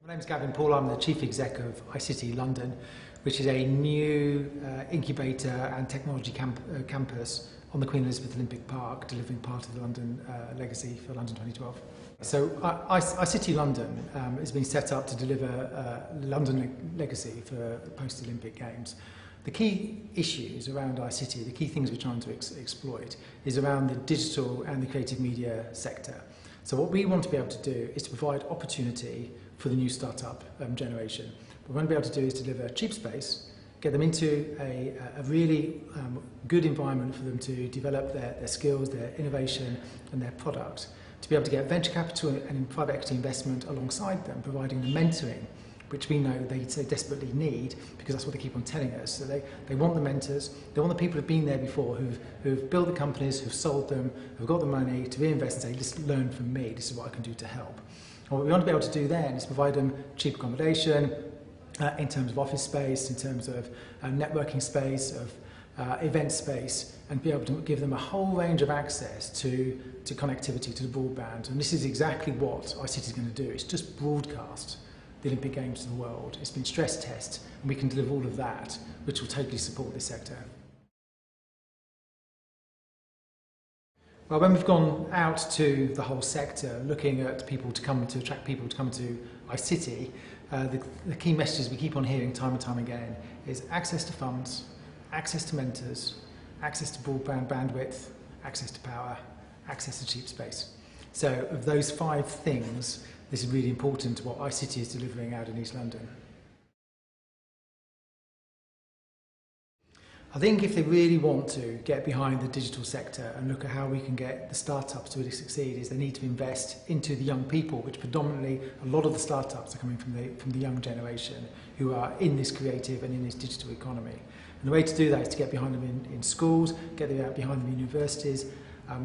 My name is Gavin Poole. I'm the Chief Exec of iCity London, which is a new incubator and technology campus on the Queen Elizabeth Olympic Park, delivering part of the London legacy for London 2012. So iCity London has been set up to deliver London legacy for post-Olympic Games. The key issues around iCity, the key things we're trying to exploit, is around the digital and the creative media sector. So what we want to be able to do is to provide opportunity for the new startup generation. What we want to be able to do is deliver cheap space, get them into a really good environment for them to develop their skills, their innovation and their product, to be able to get venture capital and private equity investment alongside them, providing the mentoring which we know they so desperately need, because that's what they keep on telling us. So they want the mentors, they want the people who've been there before, who've built the companies, who've sold them, who've got the money to reinvest and say, just learn from me, this is what I can do to help. And what we want to be able to do then is provide them cheap accommodation, in terms of office space, in terms of networking space, of event space, and be able to give them a whole range of access to connectivity, to the broadband. And this is exactly what iCity is going to do. It's just broadcast the Olympic Games to the world. It's been stress tested, and we can deliver all of that, which will totally support this sector. Well, when we've gone out to the whole sector, looking at people to attract people to come to iCity, the key messages we keep on hearing time and time again is access to funds, access to mentors, access to broadband bandwidth, access to power, access to cheap space. So of those 5 things, this is really important to what iCity is delivering out in East London. I think if they really want to get behind the digital sector and look at how we can get the startups to really succeed, is they need to invest into the young people, which predominantly a lot of the startups are coming from the young generation who are in this creative and in this digital economy. And the way to do that is to get behind them in schools, get them behind them in universities,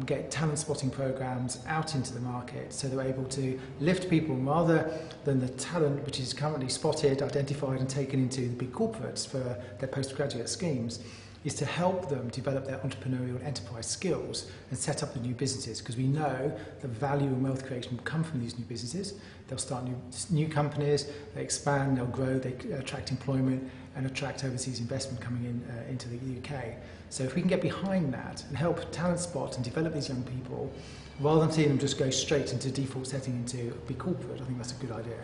get talent spotting programs out into the market so they're able to lift people rather than the talent which is currently spotted, identified and taken into the big corporates for their postgraduate schemes, is to help them develop their entrepreneurial and enterprise skills and set up the new businesses, because we know the value and wealth creation will come from these new businesses. They'll start new companies, they expand, they'll grow, they attract employment and attract overseas investment coming into the UK. So if we can get behind that and help talent spot and develop these young people, rather than seeing them just go straight into default setting into a big corporate, I think that's a good idea.